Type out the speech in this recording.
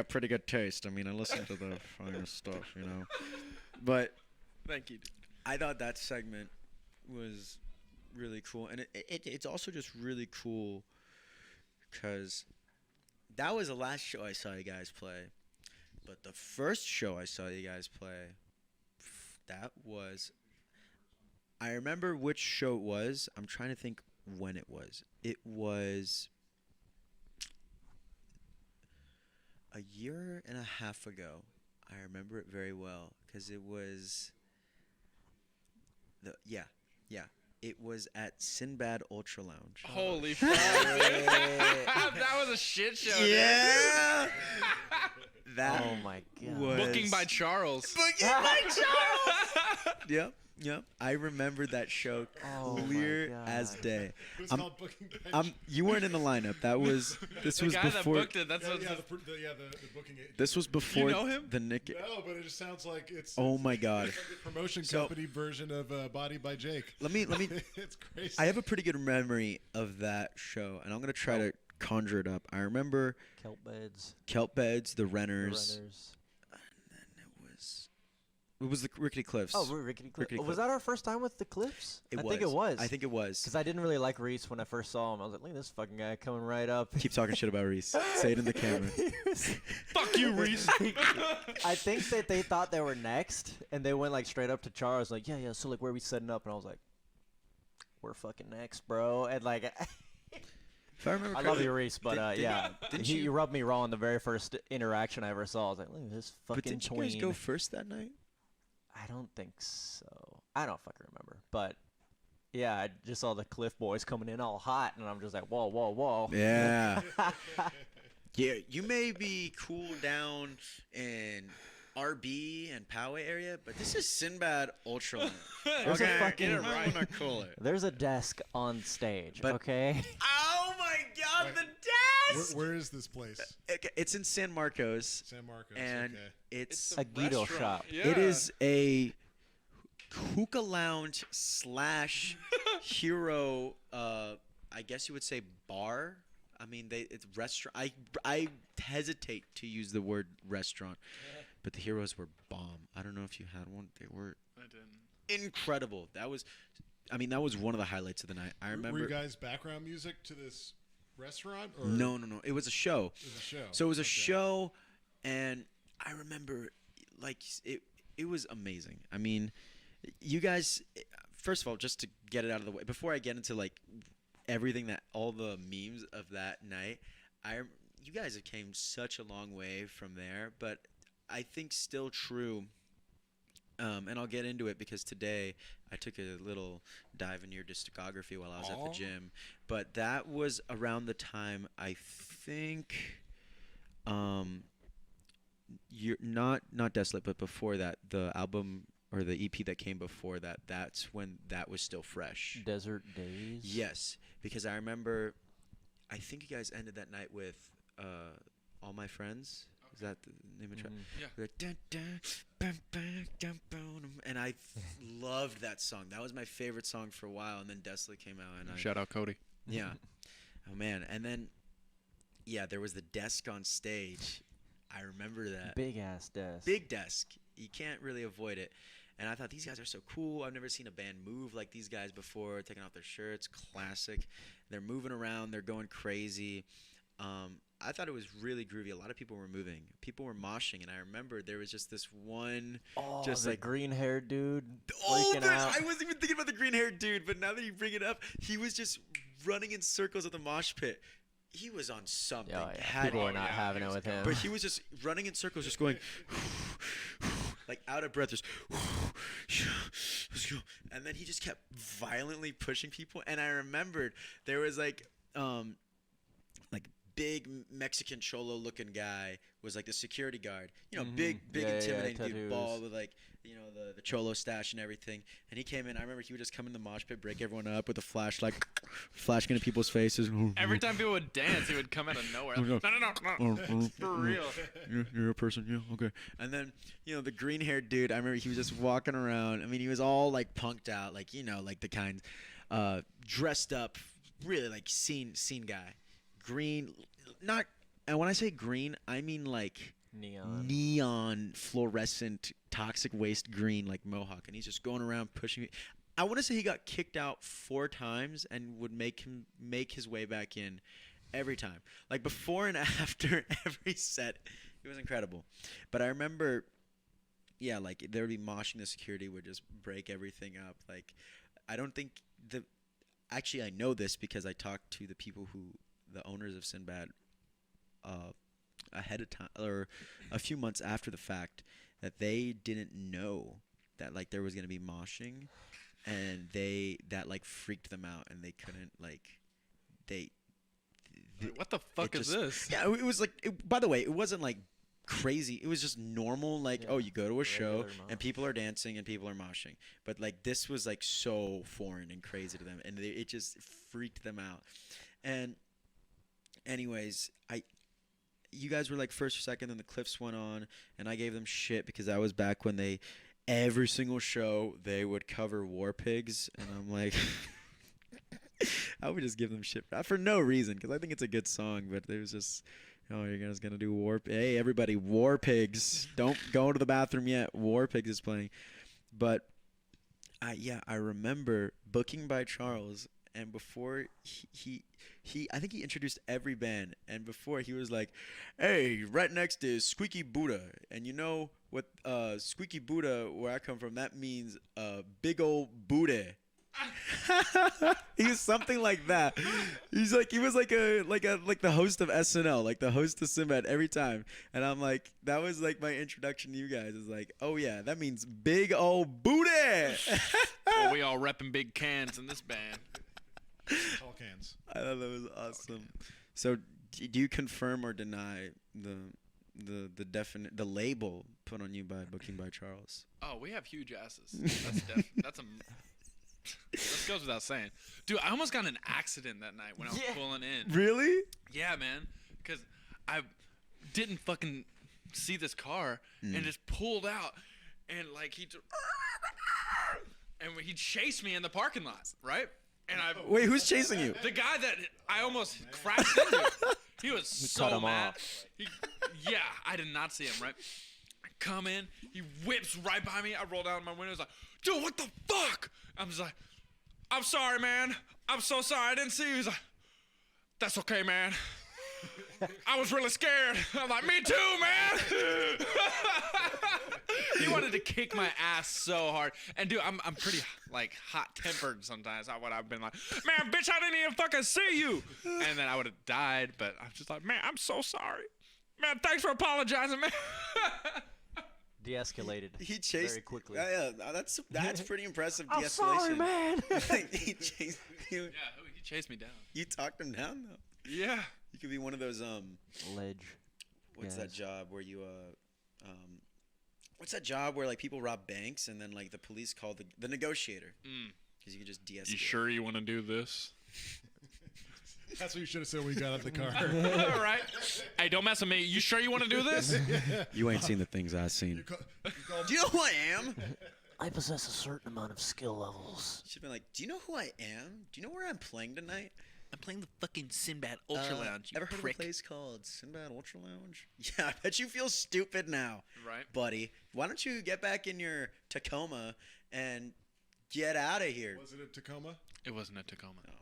got pretty good taste. I mean, I listen to the finest stuff, you know. But Thank you. I thought that segment was really cool, and it's also just really cool because that was the last show I saw you guys play. But the first show I saw you guys play, that was. I remember which show it was. I'm trying to think when it was. It was a year and a half ago. I remember it very well because it was yeah. It was at Sinbad Ultra Lounge. Holy fuck. That was a shit show. Yeah. That Oh my god. was Booking by Charles. Booking by Charles. Yep. I remember that show Oh my clear God. as day. It was called Booking Bench. You weren't in the lineup. This The was guy before. that booked it, that's yeah, what the booking agent. This was before know him? the Nick. No, but it just sounds like it's. Oh my God. It's like a promotion So- company version of Body by Jake. Let me. It's crazy. I have a pretty good memory of that show, and I'm gonna try to conjure it up. I remember Kelp beds. Kelp Beds, the The Renters, Runners. and then it was the Rickety Cliffs. Oh, we're Rickety Cliff. Rickety Was Cliff. that our first time with the Cliffs? It I was. think it was. I think it was. Because I didn't really like Reese when I first saw him. I was like, look at this fucking guy coming right up. Keep talking shit about Reese. Say it in the camera. Fuck you, Reese. I think that they thought they were next, and they went like straight up to Charles, like, yeah, so like, where are we setting up? And I was like, we're fucking next, bro. And like, If I remember I love correctly, you, Reese, but did- yeah, didn't you you- rubbed me wrong the very first interaction I ever saw. I was like, look at this but fucking didn't you tween. guys go first that night? I don't think so. I don't fucking remember, but yeah, I just saw the Cliff Boys coming in all hot, and I'm just like, whoa, whoa, whoa. Yeah. Yeah, you may be cooled down in RB and Poway area, but this is Sinbad Ultra Lounge. There's a Okay, fucking- get it right. I'm cooler. There's a desk on stage, But- okay? Oh my God, Right. the desk! Where is this place? Okay, it's in San Marcos, San Marcos. and okay. it's a Guido restaurant. shop. Yeah. it is a hookah lounge slash hero. I guess you would say bar. I mean, it's restaurant. I hesitate to use the word restaurant, but the heroes were bomb. I don't know if you had one. They were I didn't. incredible. That was one of the highlights of the night. I remember. Were you guys background music to this restaurant? Or No. It was a show. It was a show. So it was a Okay. show, and I remember, like, it was amazing. I mean, you guys, first of all, just to get it out of the way, before I get into, like, everything all the memes of that night, you guys have came such a long way from there, but I think still true. And I'll get into it because today I took a little dive into your discography while I was at the gym. But that was around the time I think, you're not Desolate, but before that, the album or the EP that came before that. That's when that was still fresh. Desert Days. Yes, because I remember, I think you guys ended that night with All My Friends. Is that the name of the track? Mhm. Yeah. We're like, dun, dun, bum, bum, dun, bum, and I loved that song. That was my favorite song for a while. And then Desolate came out, and Shout out Cody. yeah, oh man. And then there was the desk on stage. I remember that Big ass desk. big desk. You can't really avoid it. And I thought these guys are so cool. I've never seen a band move like these guys before, taking off their shirts. Classic. They're moving around. They're going crazy. I thought it was really groovy. A lot of people were moving. People were moshing, and I remember there was just this one, Oh, just the like green-haired dude oh, freaking out. I wasn't even thinking about the green-haired dude, but now that you bring it up, he was just running in circles at the mosh pit. He was on something. Oh, yeah. Had- People were not yeah, having he it was with him. but he was just running in circles, just going like out of breath, just and then he just kept violently pushing people. And I remembered there was like big Mexican cholo looking guy was like the security guard. You know, Mhm. big Yeah, yeah, intimidating dude, tattoos. bald with like, you know, the cholo stash and everything. And he came in. I remember he would just come in the mosh pit, break everyone up with a flashlight, flashing into people's faces. Every time people would dance, he would come out of nowhere. Oh, No, no. For real. You're a person, yeah, okay. And then, you know, the green-haired dude, I remember he was just walking around. I mean, he was all, like, punked out, like, you know, like the kind, dressed up, really, like, scene guy. Green, not And when I say green, I mean like neon fluorescent toxic waste green like mohawk, and he's just going around pushing me. I want to say he got kicked out 4 times and would make his way back in every time. Like before and after every set, it was incredible. But I remember, yeah, like there would be moshing. The security would just break everything up. Like I don't think actually I know this because I talked to the people the owners of Sinbad ahead of time or a few months after the fact, that they didn't know that like there was gonna be moshing, and that like freaked them out, and they couldn't like Wait, what the fuck is this? Yeah, it was like by the way, it wasn't like crazy. It was just normal, like oh, you go to a show and people are dancing and people are moshing, but like this was like so foreign and crazy to them, and it just freaked them out. And anyways, you guys were like first or second, then the Cliffs went on, and I gave them shit because I was back when every single show they would cover War Pigs, and I'm like, I would just give them shit for no reason because I think it's a good song, but it was just, oh, you guys gonna do Hey, everybody, War Pigs! Don't go to the bathroom yet. War Pigs is playing, but I remember Booking by Charles. And before he I think he introduced every band. And before he was like, hey, right next is Squeaky Buddha. And you know what Squeaky Buddha, where I come from, that means big old booty. He was something like that. He was like the host of SNL, like the host of Sinbad every time. And I'm like, that was like my introduction to you guys. Is like, oh yeah, that means big old booty. Well, we all repping big cans in this band. Tall cans. I thought that was awesome. So, do you confirm or deny the label put on you by Booking by Charles? Oh, we have huge asses. That goes without saying. Dude, I almost got in an accident that night when I was pulling in. Really? Yeah, man. Because I didn't fucking see this car and just pulled out, and like he chased me in the parking lot, right? And Wait, who's chasing you? The guy that I almost crashed into. He was so mad. I did not see him, right? I come in, he whips right by me. I roll down my window. He's like, dude, what the fuck? I'm just like, I'm sorry, man. I'm so sorry. I didn't see you. He's like, that's okay, man. I was really scared. I'm like, me too, man. He wanted to kick my ass so hard. And dude, I'm pretty like hot-tempered sometimes. I've been like, man, bitch, I didn't even fucking see you. And then I would have died, but I'm just like, man, I'm so sorry. Man, thanks for apologizing, man. De-escalated. He chased very quickly. Yeah, that's pretty impressive. I'm de-escalation. sorry, man. He chased you. Yeah, he chased me down. You talked him down though. Yeah. You could be one of those Ledge. What's that job where you what's that job where like people rob banks and then like the police call the negotiator because you can just de-escalate. You sure you want to do this? That's what you should have said when we got out of the car. All right. Hey, don't mess with me. You sure you want to do this? You ain't seen the things I've seen. Do you know who I am? I possess a certain amount of skill levels. She'd be like, do you know who I am? Do you know where I'm playing tonight? I'm playing the fucking Sinbad Ultra Lounge. You Ever heard prick. of a place called Sinbad Ultra Lounge? Yeah, I bet you feel stupid now. Right. Buddy. Why don't you get back in your Tacoma and get out of here? Was it at Tacoma? It wasn't a Tacoma. Oh,